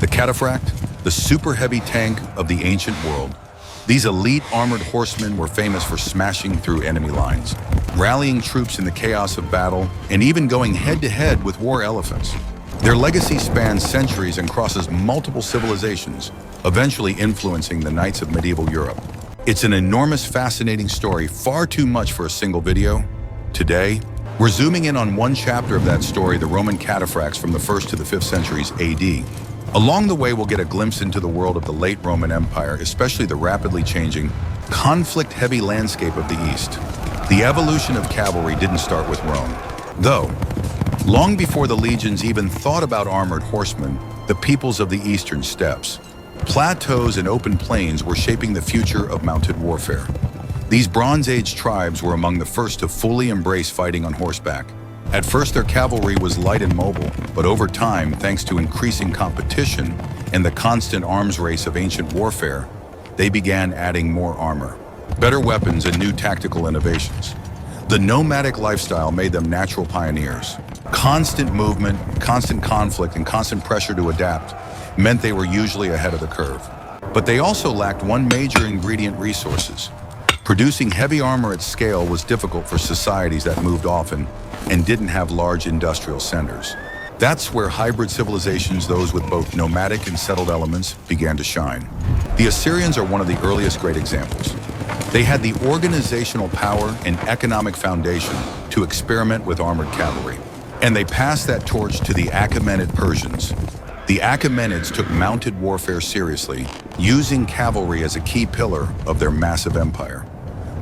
The Cataphract, the super heavy tank of the ancient world. These elite armored horsemen were famous for smashing through enemy lines, rallying troops in the chaos of battle, and even going head-to-head with war elephants. Their legacy spans centuries and crosses multiple civilizations, eventually influencing the knights of medieval Europe. It's an enormous, fascinating story, far too much for a single video. Today, we're zooming in on one chapter of that story, the Roman Cataphracts from the 1st to the 5th centuries AD. Along the way, we'll get a glimpse into the world of the late Roman Empire, especially the rapidly changing, conflict-heavy landscape of the East. The evolution of cavalry didn't start with Rome. Though, long before the legions even thought about armored horsemen, the peoples of the eastern steppes, plateaus and open plains were shaping the future of mounted warfare. These Bronze Age tribes were among the first to fully embrace fighting on horseback. At first, their cavalry was light and mobile, but over time, thanks to increasing competition and the constant arms race of ancient warfare, they began adding more armor, better weapons, and new tactical innovations. The nomadic lifestyle made them natural pioneers. Constant movement, constant conflict, and constant pressure to adapt meant they were usually ahead of the curve. But they also lacked one major ingredient: resources. Producing heavy armor at scale was difficult for societies that moved often and didn't have large industrial centers. That's where hybrid civilizations, those with both nomadic and settled elements, began to shine. The Assyrians are one of the earliest great examples. They had the organizational power and economic foundation to experiment with armored cavalry. And they passed that torch to the Achaemenid Persians. The Achaemenids took mounted warfare seriously, using cavalry as a key pillar of their massive empire.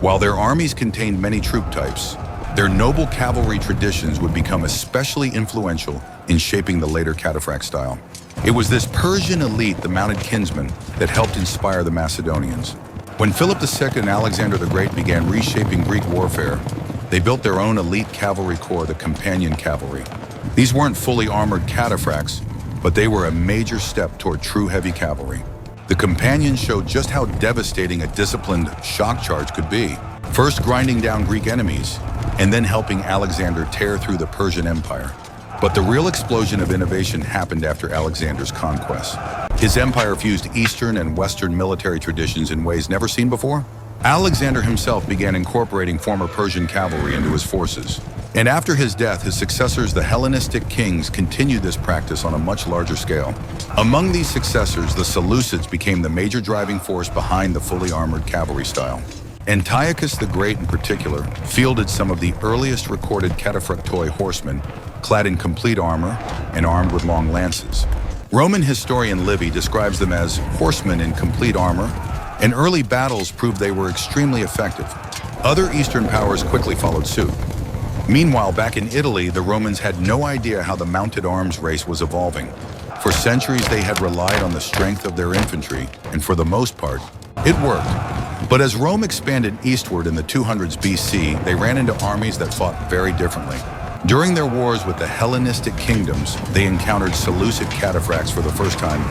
While their armies contained many troop types, their noble cavalry traditions would become especially influential in shaping the later cataphract style. It was this Persian elite, the mounted kinsmen, that helped inspire the Macedonians. When Philip II and Alexander the Great began reshaping Greek warfare, they built their own elite cavalry corps, the companion cavalry. These weren't fully armored cataphracts, but they were a major step toward true heavy cavalry. The companions showed just how devastating a disciplined shock charge could be, first grinding down Greek enemies, and then helping Alexander tear through the Persian Empire. But the real explosion of innovation happened after Alexander's conquest. His empire fused Eastern and Western military traditions in ways never seen before. Alexander himself began incorporating former Persian cavalry into his forces. And after his death, his successors, the Hellenistic kings, continued this practice on a much larger scale. Among these successors, the Seleucids became the major driving force behind the fully armored cavalry style. Antiochus the Great in particular fielded some of the earliest recorded cataphractoi horsemen, clad in complete armor and armed with long lances. Roman historian Livy describes them as horsemen in complete armor, and early battles proved they were extremely effective. Other Eastern powers quickly followed suit. Meanwhile, back in Italy, the Romans had no idea how the mounted arms race was evolving. For centuries, they had relied on the strength of their infantry, and for the most part, it worked. But as Rome expanded eastward in the 200s BC, they ran into armies that fought very differently. During their wars with the Hellenistic kingdoms, they encountered Seleucid cataphracts for the first time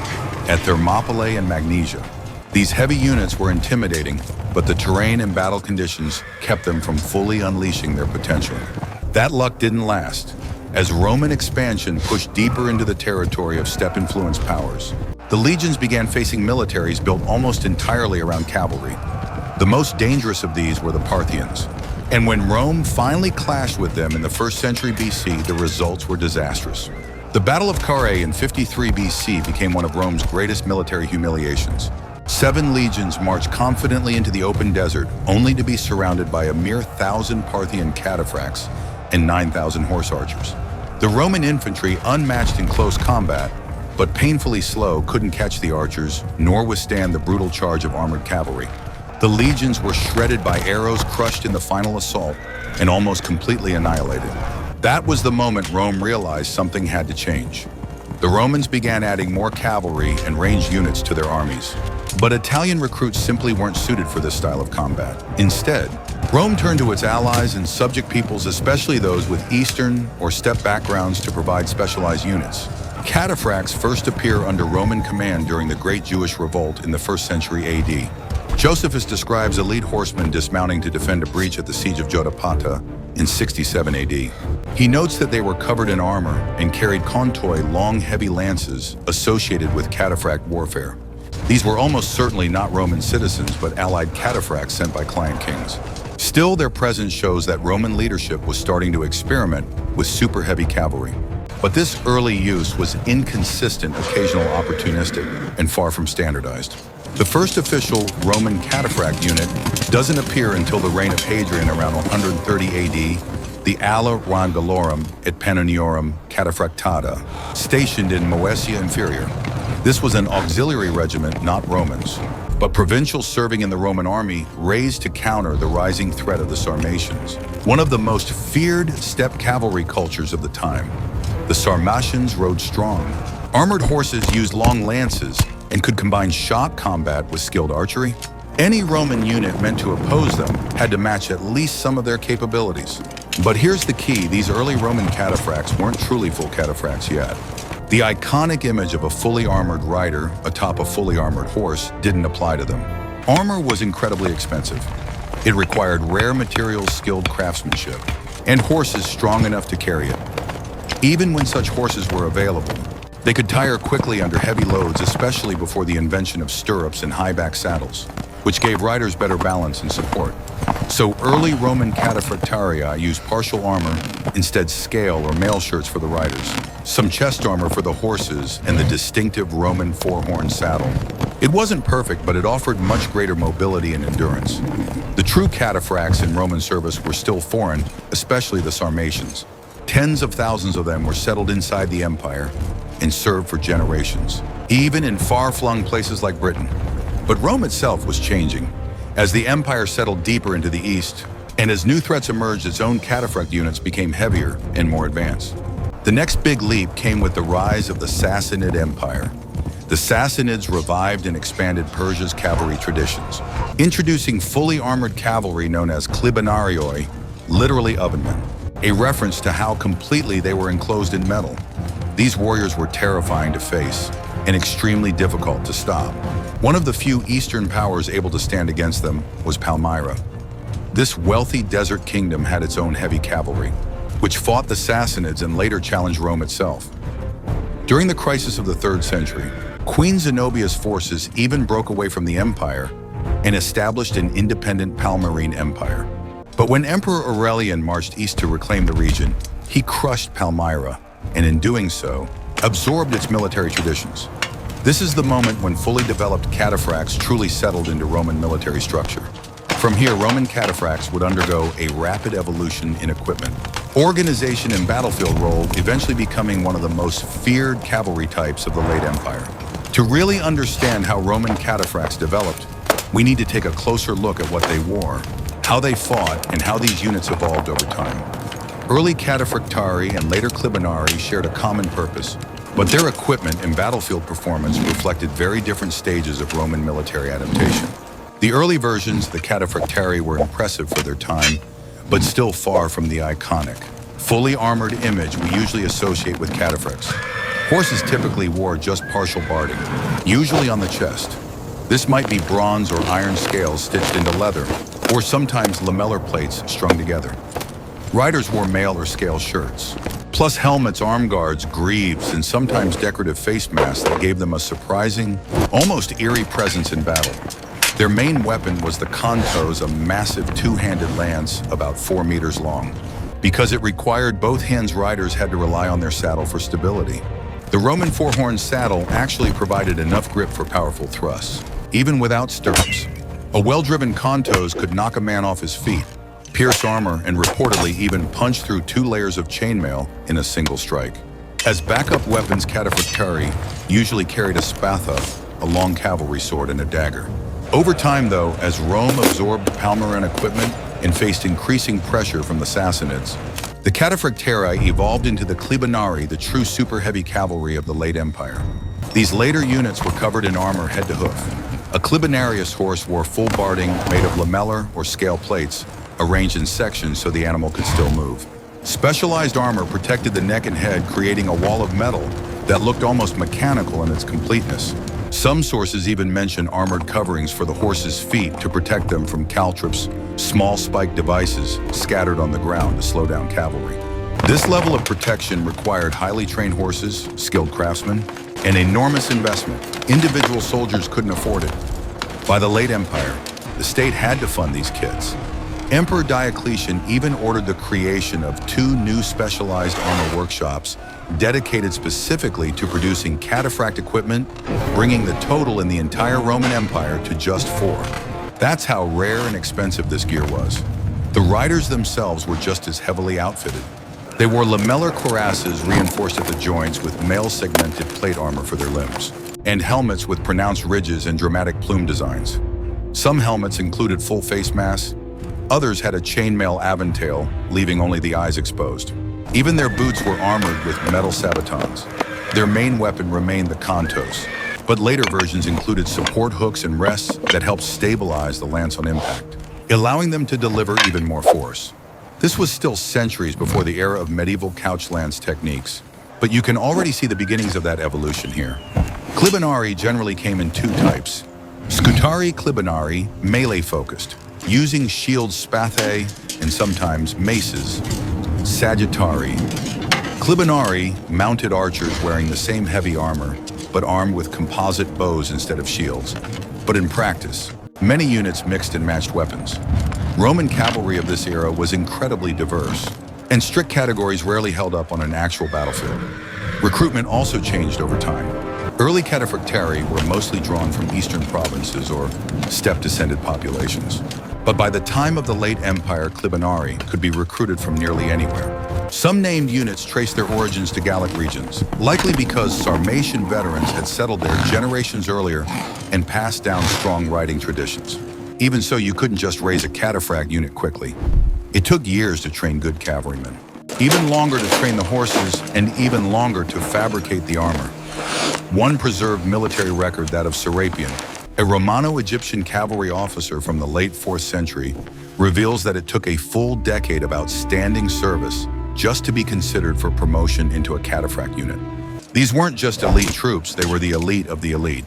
at Thermopylae and Magnesia. These heavy units were intimidating, but the terrain and battle conditions kept them from fully unleashing their potential. That luck didn't last, as Roman expansion pushed deeper into the territory of steppe-influenced powers. The legions began facing militaries built almost entirely around cavalry. The most dangerous of these were the Parthians. And when Rome finally clashed with them in the 1st century BC, the results were disastrous. The Battle of Carrhae in 53 BC became one of Rome's greatest military humiliations. 7 legions marched confidently into the open desert, only to be surrounded by a mere 1,000 Parthian cataphracts and 9,000 horse archers. The Roman infantry, unmatched in close combat, but painfully slow, couldn't catch the archers, nor withstand the brutal charge of armored cavalry. The legions were shredded by arrows, crushed in the final assault, and almost completely annihilated. That was the moment Rome realized something had to change. The Romans began adding more cavalry and ranged units to their armies. But Italian recruits simply weren't suited for this style of combat. Instead, Rome turned to its allies and subject peoples, especially those with Eastern or steppe backgrounds, to provide specialized units. Cataphracts first appear under Roman command during the Great Jewish Revolt in the 1st century AD. Josephus describes elite horsemen dismounting to defend a breach at the siege of Jotapata in 67 AD. He notes that they were covered in armor and carried kontoi, long, heavy lances associated with cataphract warfare. These were almost certainly not Roman citizens, but allied cataphracts sent by client kings. Still, their presence shows that Roman leadership was starting to experiment with super heavy cavalry. But this early use was inconsistent, occasional, opportunistic, and far from standardized. The first official Roman cataphract unit doesn't appear until the reign of Hadrian around 130 AD, the Ala Rangalorum et Pannoniorum Cataphractata, stationed in Moesia Inferior. This was an auxiliary regiment, not Romans, but provincials serving in the Roman army raised to counter the rising threat of the Sarmatians, one of the most feared steppe cavalry cultures of the time. The Sarmatians rode strong. Armored horses used long lances and could combine shot combat with skilled archery. Any Roman unit meant to oppose them had to match at least some of their capabilities. But here's the key, these early Roman cataphracts weren't truly full cataphracts yet. The iconic image of a fully armored rider atop a fully armored horse didn't apply to them. Armor was incredibly expensive. It required rare materials, skilled craftsmanship, and horses strong enough to carry it. Even when such horses were available, they could tire quickly under heavy loads, especially before the invention of stirrups and high-back saddles, which gave riders better balance and support. So early Roman cataphractarii used partial armor, instead scale or mail shirts for the riders, some chest armor for the horses, and the distinctive Roman four-horn saddle. It wasn't perfect, but it offered much greater mobility and endurance. The true cataphracts in Roman service were still foreign, especially the Sarmatians. Tens of thousands of them were settled inside the empire and served for generations, even in far-flung places like Britain. But Rome itself was changing. As the empire settled deeper into the east, and as new threats emerged, its own cataphract units became heavier and more advanced. The next big leap came with the rise of the Sassanid Empire. The Sassanids revived and expanded Persia's cavalry traditions, introducing fully armored cavalry known as klibinarioi, literally ovenmen, a reference to how completely they were enclosed in metal. These warriors were terrifying to face and extremely difficult to stop. One of the few Eastern powers able to stand against them was Palmyra. This wealthy desert kingdom had its own heavy cavalry, which fought the Sassanids and later challenged Rome itself. During the crisis of the 3rd century, Queen Zenobia's forces even broke away from the empire and established an independent Palmyrene empire. But when Emperor Aurelian marched east to reclaim the region, he crushed Palmyra, and in doing so, absorbed its military traditions. This is the moment when fully developed cataphracts truly settled into Roman military structure. From here, Roman cataphracts would undergo a rapid evolution in equipment, organization, and battlefield role, eventually becoming one of the most feared cavalry types of the late empire. To really understand how Roman cataphracts developed, we need to take a closer look at what they wore, how they fought, and how these units evolved over time. Early cataphractarii and later klibinarii shared a common purpose, but their equipment and battlefield performance reflected very different stages of Roman military adaptation. The early versions of the cataphractarii were impressive for their time, but still far from the iconic, fully armored image we usually associate with cataphracts. Horses typically wore just partial barding, usually on the chest. This might be bronze or iron scales stitched into leather, or sometimes lamellar plates strung together. Riders wore mail or scale shirts, plus helmets, arm guards, greaves, and sometimes decorative face masks that gave them a surprising, almost eerie presence in battle. Their main weapon was the kontos, a massive two-handed lance about 4 meters long. Because it required both hands, riders had to rely on their saddle for stability. The Roman four-horn saddle actually provided enough grip for powerful thrusts, even without stirrups. A well-driven kontos could knock a man off his feet, pierce armor, and reportedly even punch through 2 layers of chainmail in a single strike. As backup weapons, cataphractarii usually carried a spatha, a long cavalry sword, and a dagger. Over time, though, as Rome absorbed Palmyrene equipment and faced increasing pressure from the Sassanids, the cataphractarii evolved into the klibinarii, the true super-heavy cavalry of the late empire. These later units were covered in armor head to hoof. A klibinarius horse wore full barding made of lamellar or scale plates, arranged in sections so the animal could still move. Specialized armor protected the neck and head, creating a wall of metal that looked almost mechanical in its completeness. Some sources even mention armored coverings for the horse's feet to protect them from caltrops, small spike devices scattered on the ground to slow down cavalry. This level of protection required highly trained horses, skilled craftsmen, and enormous investment. Individual soldiers couldn't afford it. By the late Empire, the state had to fund these kits. Emperor Diocletian even ordered the creation of 2 new specialized armor workshops dedicated specifically to producing cataphract equipment, bringing the total in the entire Roman Empire to just 4. That's how rare and expensive this gear was. The riders themselves were just as heavily outfitted. They wore lamellar cuirasses reinforced at the joints with mail-segmented plate armor for their limbs, and helmets with pronounced ridges and dramatic plume designs. Some helmets included full face masks. Others had a chainmail aventail, leaving only the eyes exposed. Even their boots were armored with metal sabatons. Their main weapon remained the contos, but later versions included support hooks and rests that helped stabilize the lance on impact, allowing them to deliver even more force. This was still centuries before the era of medieval couch lance techniques, but you can already see the beginnings of that evolution here. Clibonari generally came in 2 types. Scutari Clibonari, melee-focused, using shields spathae and sometimes maces. Sagittari. Clibonari, mounted archers wearing the same heavy armor, but armed with composite bows instead of shields. But in practice, many units mixed and matched weapons. Roman cavalry of this era was incredibly diverse, and strict categories rarely held up on an actual battlefield. Recruitment also changed over time. Early cataphractarii were mostly drawn from eastern provinces or steppe-descended populations. But by the time of the late Empire, Clibonari could be recruited from nearly anywhere. Some named units trace their origins to Gallic regions, likely because Sarmatian veterans had settled there generations earlier and passed down strong riding traditions. Even so, you couldn't just raise a cataphract unit quickly. It took years to train good cavalrymen, even longer to train the horses, and even longer to fabricate the armor. One preserved military record, that of Serapion, a Romano-Egyptian cavalry officer from the late 4th century, reveals that it took a full decade of outstanding service just to be considered for promotion into a cataphract unit. These weren't just elite troops, they were the elite of the elite.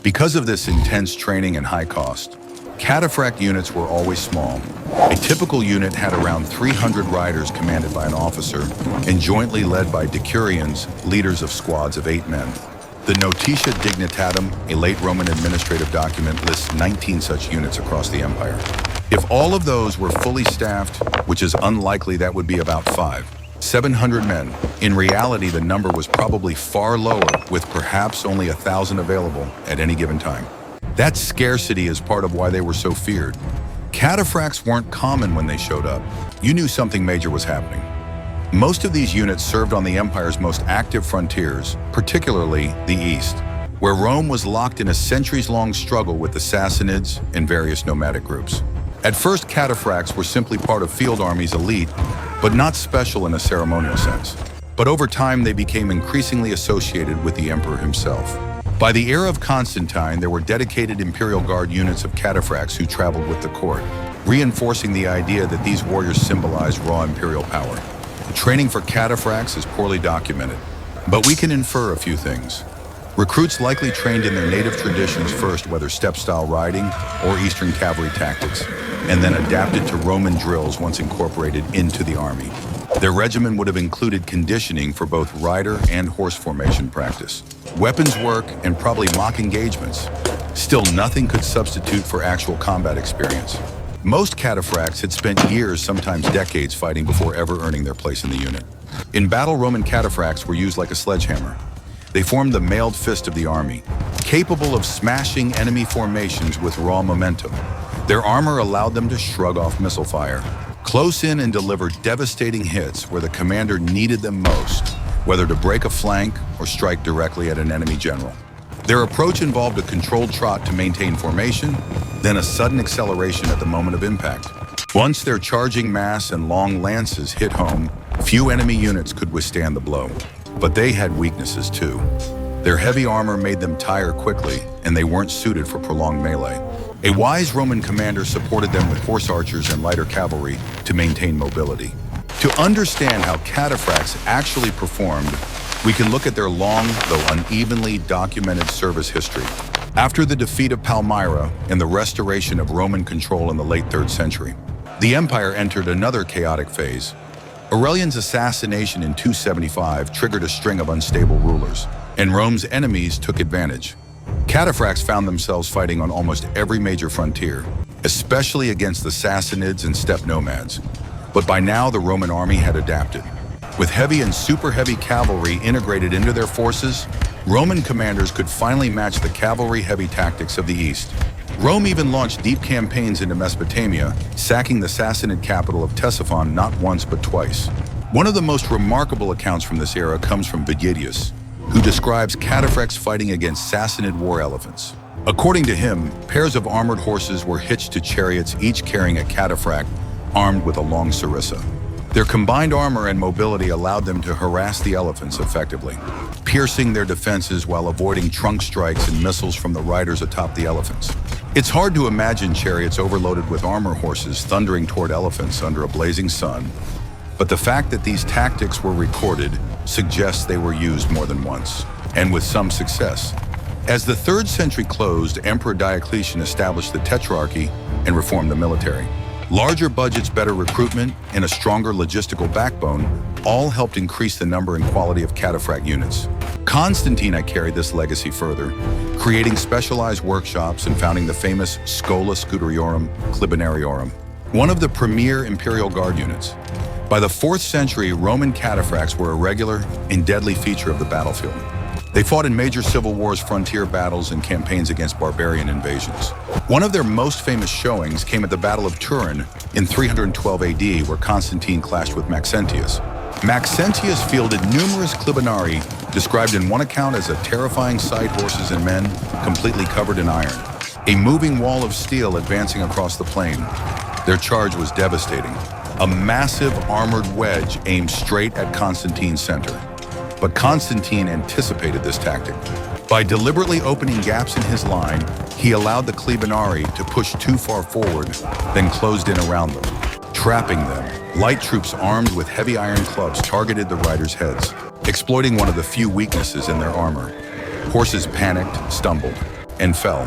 Because of this intense training and high cost, cataphract units were always small. A typical unit had around 300 riders commanded by an officer and jointly led by decurions, leaders of squads of 8 men. The Notitia Dignitatum, a late Roman administrative document, lists 19 such units across the empire. If all of those were fully staffed, which is unlikely, that would be about 700 men. In reality, the number was probably far lower, with perhaps only 1,000 available at any given time. That scarcity is part of why they were so feared. Cataphracts weren't common when they showed up. You knew something major was happening. Most of these units served on the empire's most active frontiers, particularly the east, where Rome was locked in a centuries-long struggle with the Sassanids and various nomadic groups. At first, cataphracts were simply part of field armies' elite, but not special in a ceremonial sense. But over time, they became increasingly associated with the emperor himself. By the era of Constantine, there were dedicated imperial guard units of cataphracts who traveled with the court, reinforcing the idea that these warriors symbolized raw imperial power. The training for cataphracts is poorly documented, but we can infer a few things. Recruits likely trained in their native traditions first, whether steppe-style riding or Eastern cavalry tactics, and then adapted to Roman drills once incorporated into the army. Their regimen would have included conditioning for both rider and horse formation practice, weapons work, and probably mock engagements. Still, nothing could substitute for actual combat experience. Most cataphracts had spent years, sometimes decades, fighting before ever earning their place in the unit. In battle, Roman cataphracts were used like a sledgehammer. They formed the mailed fist of the army, capable of smashing enemy formations with raw momentum. Their armor allowed them to shrug off missile fire, close in and deliver devastating hits where the commander needed them most, whether to break a flank or strike directly at an enemy general. Their approach involved a controlled trot to maintain formation, then a sudden acceleration at the moment of impact. Once their charging mass and long lances hit home, few enemy units could withstand the blow. But they had weaknesses too. Their heavy armor made them tire quickly, and they weren't suited for prolonged melee. A wise Roman commander supported them with horse archers and lighter cavalry to maintain mobility. To understand how cataphracts actually performed, we can look at their long, though unevenly documented service history. After the defeat of Palmyra and the restoration of Roman control in the late 3rd century, the empire entered another chaotic phase. Aurelian's assassination in 275 triggered a string of unstable rulers, and Rome's enemies took advantage. Cataphracts found themselves fighting on almost every major frontier, especially against the Sassanids and steppe nomads. But by now, the Roman army had adapted. With heavy and super heavy cavalry integrated into their forces, Roman commanders could finally match the cavalry-heavy tactics of the East. Rome even launched deep campaigns into Mesopotamia, sacking the Sassanid capital of Ctesiphon not once but twice. One of the most remarkable accounts from this era comes from Vegetius, who describes cataphracts fighting against Sassanid war elephants. According to him, pairs of armored horses were hitched to chariots, each carrying a cataphract armed with a long sarissa. Their combined armor and mobility allowed them to harass the elephants effectively, piercing their defenses while avoiding trunk strikes and missiles from the riders atop the elephants. It's hard to imagine chariots overloaded with armor horses thundering toward elephants under a blazing sun, but the fact that these tactics were recorded suggests they were used more than once, and with some success. As the 3rd century closed, Emperor Diocletian established the Tetrarchy and reformed the military. Larger budgets, better recruitment, and a stronger logistical backbone all helped increase the number and quality of cataphract units. Constantine carried this legacy further, creating specialized workshops and founding the famous Schola Scuderiorum Clibinariorum, one of the premier imperial guard units. By the 4th century, Roman cataphracts were a regular and deadly feature of the battlefield. They fought in major civil wars, frontier battles, and campaigns against barbarian invasions. One of their most famous showings came at the Battle of Turin in 312 AD, where Constantine clashed with Maxentius. Maxentius fielded numerous clibinari, described in one account as a terrifying sight, horses and men completely covered in iron, a moving wall of steel advancing across the plain. Their charge was devastating, a massive armored wedge aimed straight at Constantine's center. But Constantine anticipated this tactic. By deliberately opening gaps in his line, he allowed the clibinari to push too far forward, then closed in around them, trapping them. Light troops armed with heavy iron clubs targeted the riders' heads, exploiting one of the few weaknesses in their armor. Horses panicked, stumbled, and fell.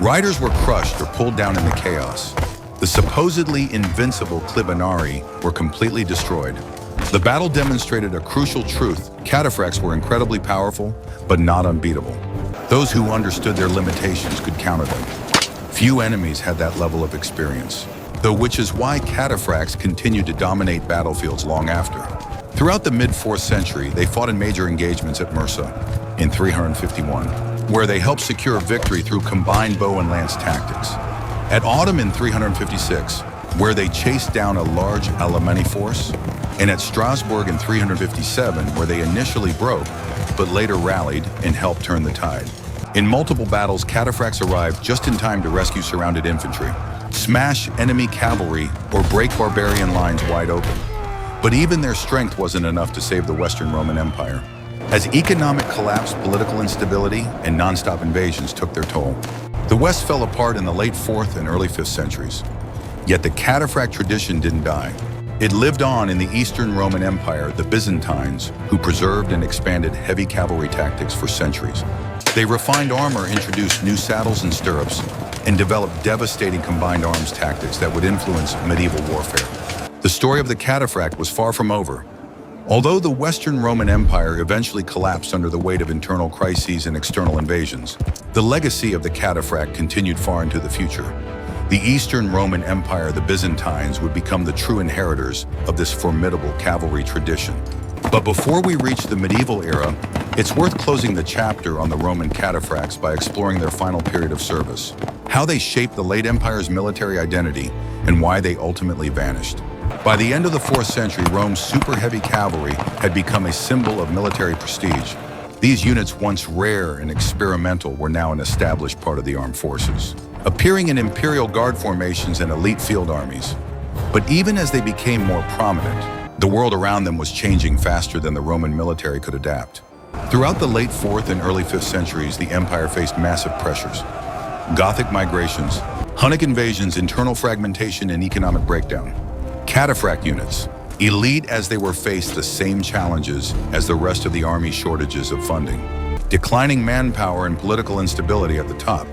Riders were crushed or pulled down in the chaos. The supposedly invincible clibinari were completely destroyed. The battle demonstrated a crucial truth: cataphracts were incredibly powerful, but not unbeatable. Those who understood their limitations could counter them. Few enemies had that level of experience, though, which is why cataphracts continued to dominate battlefields long after. Throughout the mid-4th century, they fought in major engagements at Mursa in 351, where they helped secure victory through combined bow and lance tactics. At Autumn in 356, where they chased down a large Alemanni force, and at Strasbourg in 357, where they initially broke, but later rallied and helped turn the tide. In multiple battles, cataphracts arrived just in time to rescue surrounded infantry, smash enemy cavalry, or break barbarian lines wide open. But even their strength wasn't enough to save the Western Roman Empire. As economic collapse, political instability, and non-stop invasions took their toll, the West fell apart in the late 4th and early 5th centuries. Yet the cataphract tradition didn't die. It lived on in the Eastern Roman Empire, the Byzantines, who preserved and expanded heavy cavalry tactics for centuries. They refined armor, introduced new saddles and stirrups, and developed devastating combined arms tactics that would influence medieval warfare. The story of the cataphract was far from over. Although the Western Roman Empire eventually collapsed under the weight of internal crises and external invasions, the legacy of the cataphract continued far into the future. The Eastern Roman Empire, the Byzantines, would become the true inheritors of this formidable cavalry tradition. But before we reach the medieval era, it's worth closing the chapter on the Roman cataphracts by exploring their final period of service, how they shaped the late empire's military identity, and why they ultimately vanished. By the end of the 4th century, Rome's super heavy cavalry had become a symbol of military prestige. These units, once rare and experimental, were now an established part of the armed forces, appearing in imperial guard formations and elite field armies. But even as they became more prominent, the world around them was changing faster than the Roman military could adapt. Throughout the late 4th and early 5th centuries, the empire faced massive pressures: Gothic migrations, Hunnic invasions, internal fragmentation, and economic breakdown. Cataphract units, elite as they were, faced the same challenges as the rest of the army: shortages of funding, declining manpower, and political instability at the top.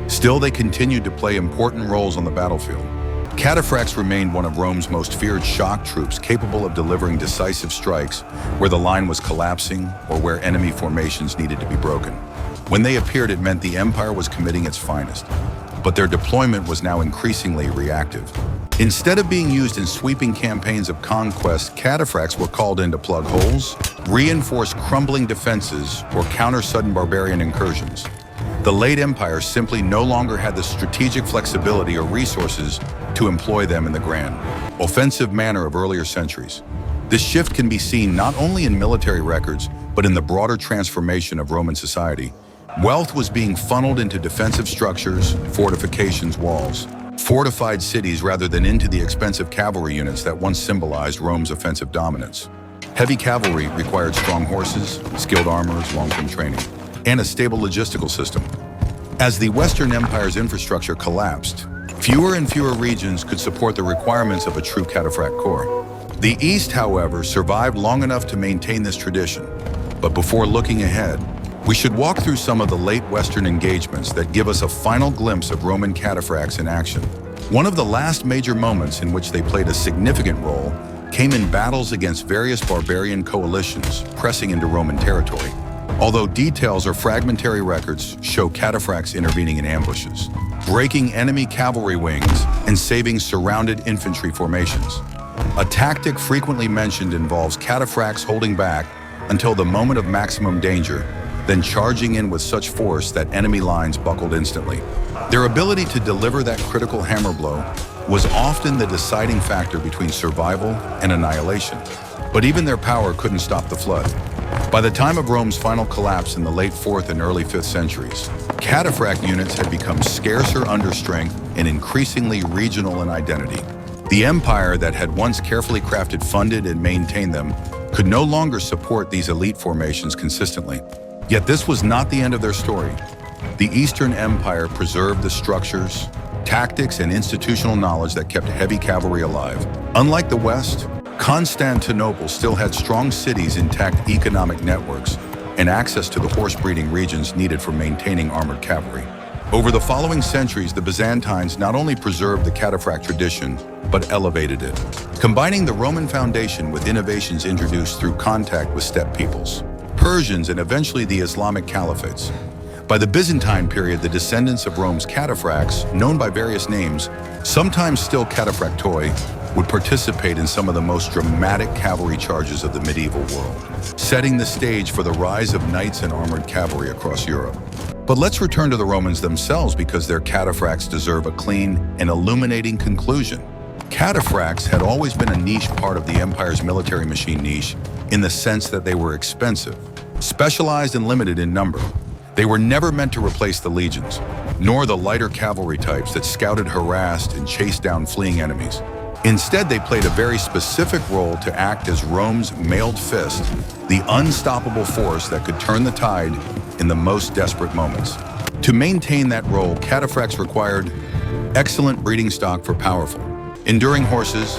Still, they continued to play important roles on the battlefield. Cataphracts remained one of Rome's most feared shock troops, capable of delivering decisive strikes where the line was collapsing or where enemy formations needed to be broken. When they appeared, it meant the empire was committing its finest, but their deployment was now increasingly reactive. Instead of being used in sweeping campaigns of conquest, cataphracts were called in to plug holes, reinforce crumbling defenses, or counter sudden barbarian incursions. The late empire simply no longer had the strategic flexibility or resources to employ them in the grand, offensive manner of earlier centuries. This shift can be seen not only in military records, but in the broader transformation of Roman society. Wealth was being funneled into defensive structures, fortifications, walls, fortified cities rather than into the expensive cavalry units that once symbolized Rome's offensive dominance. Heavy cavalry required strong horses, skilled armorers, long-term training, and a stable logistical system. As the Western Empire's infrastructure collapsed, fewer and fewer regions could support the requirements of a true cataphract corps. The East, however, survived long enough to maintain this tradition. But before looking ahead, we should walk through some of the late Western engagements that give us a final glimpse of Roman cataphracts in action. One of the last major moments in which they played a significant role came in battles against various barbarian coalitions pressing into Roman territory. Although details or fragmentary records show cataphracts intervening in ambushes, breaking enemy cavalry wings, and saving surrounded infantry formations. A tactic frequently mentioned involves cataphracts holding back until the moment of maximum danger, then charging in with such force that enemy lines buckled instantly. Their ability to deliver that critical hammer blow was often the deciding factor between survival and annihilation. But even their power couldn't stop the flood. By the time of Rome's final collapse in the late 4th and early 5th centuries, cataphract units had become scarcer under strength and increasingly regional in identity. The empire that had once carefully crafted, funded, and maintained them could no longer support these elite formations consistently. Yet this was not the end of their story. The Eastern Empire preserved the structures, tactics, and institutional knowledge that kept heavy cavalry alive. Unlike the West, Constantinople still had strong cities, intact economic networks, and access to the horse-breeding regions needed for maintaining armored cavalry. Over the following centuries, the Byzantines not only preserved the cataphract tradition, but elevated it, combining the Roman foundation with innovations introduced through contact with steppe peoples, Persians, and eventually the Islamic caliphates. By the Byzantine period, the descendants of Rome's cataphracts, known by various names, sometimes still cataphractoi, would participate in some of the most dramatic cavalry charges of the medieval world, setting the stage for the rise of knights and armored cavalry across Europe. But let's return to the Romans themselves, because their cataphracts deserve a clean and illuminating conclusion. Cataphracts had always been a niche part of the empire's military machine niche, in the sense that they were expensive, specialized, and limited in number. They were never meant to replace the legions, nor the lighter cavalry types that scouted, harassed, and chased down fleeing enemies. Instead, they played a very specific role to act as Rome's mailed fist, the unstoppable force that could turn the tide in the most desperate moments. To maintain that role, cataphracts required excellent breeding stock for powerful, enduring horses,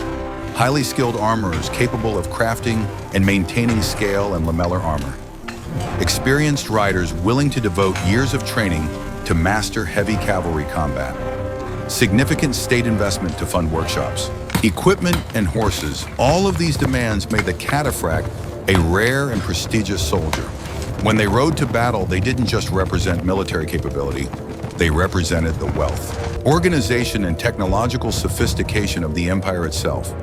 highly skilled armorers capable of crafting and maintaining scale and lamellar armor, experienced riders willing to devote years of training to master heavy cavalry combat, significant state investment to fund workshops, equipment, and horses. All of these demands made the cataphract a rare and prestigious soldier. When they rode to battle, they didn't just represent military capability, they represented the wealth, organization, and technological sophistication of the empire itself.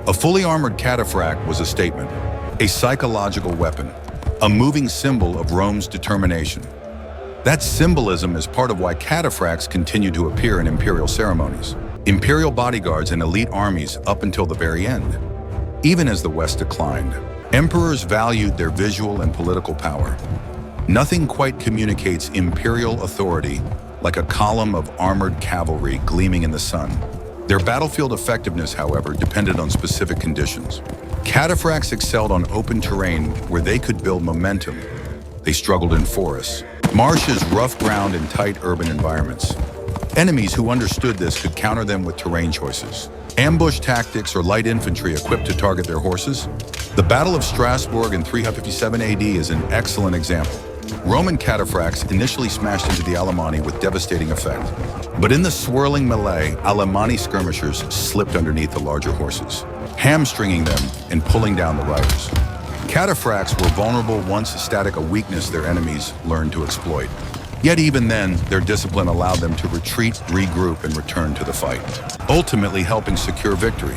A fully armored cataphract was a statement, a psychological weapon, a moving symbol of Rome's determination. That symbolism is part of why cataphracts continue to appear in imperial ceremonies, imperial bodyguards, and elite armies up until the very end. Even as the West declined, emperors valued their visual and political power. Nothing quite communicates imperial authority like a column of armored cavalry gleaming in the sun. Their battlefield effectiveness, however, depended on specific conditions. Cataphracts excelled on open terrain where they could build momentum. They struggled in forests, marshes, rough ground, and tight urban environments. Enemies who understood this could counter them with terrain choices, ambush tactics, or light infantry equipped to target their horses. The Battle of Strasbourg in 357 AD is an excellent example. Roman Cataphracts initially smashed into the Alemanni with devastating effect. But in the swirling melee, Alemanni skirmishers slipped underneath the larger horses, hamstringing them and pulling down the riders. Cataphracts were vulnerable once static, a weakness their enemies learned to exploit. Yet even then, their discipline allowed them to retreat, regroup, and return to the fight, ultimately helping secure victory.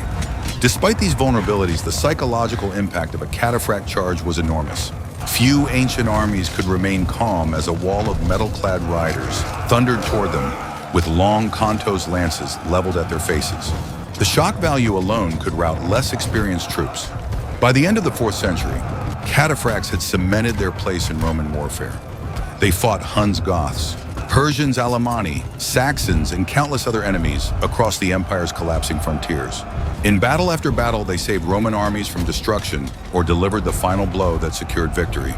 Despite these vulnerabilities, the psychological impact of a cataphract charge was enormous. Few ancient armies could remain calm as a wall of metal-clad riders thundered toward them with long contos lances leveled at their faces. The shock value alone could rout less experienced troops. By the end of the 4th century, cataphracts had cemented their place in Roman warfare. They fought Huns, Goths, Persians, Alemanni, Saxons, and countless other enemies across the empire's collapsing frontiers. In battle after battle, they saved Roman armies from destruction or delivered the final blow that secured victory.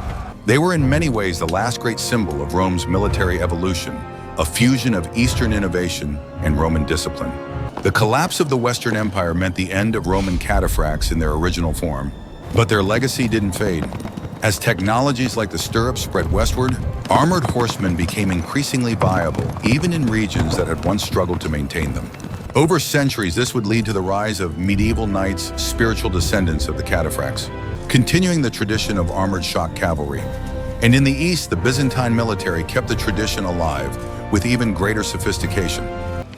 They were in many ways the last great symbol of Rome's military evolution, a fusion of Eastern innovation and Roman discipline. The collapse of the Western Empire meant the end of Roman cataphracts in their original form, but their legacy didn't fade. As technologies like the stirrup spread westward, armored horsemen became increasingly viable, even in regions that had once struggled to maintain them. Over centuries, this would lead to the rise of medieval knights, spiritual descendants of the cataphracts, continuing the tradition of armored shock cavalry. And in the East, the Byzantine military kept the tradition alive with even greater sophistication.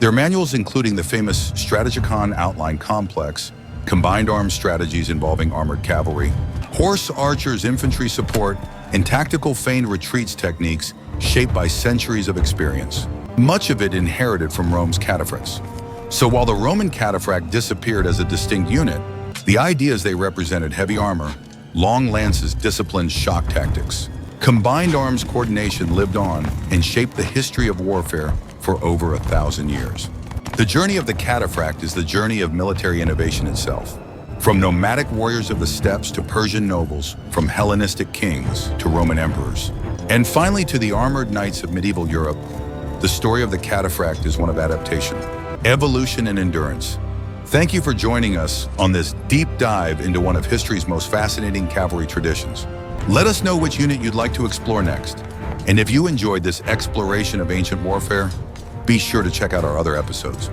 Their manuals, including the famous Strategicon outline complex, combined arms strategies involving armored cavalry, horse archers, infantry support, and tactical feigned retreats techniques shaped by centuries of experience, much of it inherited from Rome's cataphracts. So while the Roman cataphract disappeared as a distinct unit, the ideas they represented, heavy armor, long lances, disciplined shock tactics, combined arms coordination, lived on and shaped the history of warfare for over 1,000 years. The journey of the cataphract is the journey of military innovation itself. From nomadic warriors of the steppes to Persian nobles, from Hellenistic kings to Roman emperors, and finally to the armored knights of medieval Europe, the story of the cataphract is one of adaptation, evolution, and endurance. Thank you for joining us on this deep dive into one of history's most fascinating cavalry traditions. Let us know which unit you'd like to explore next. And if you enjoyed this exploration of ancient warfare, be sure to check out our other episodes.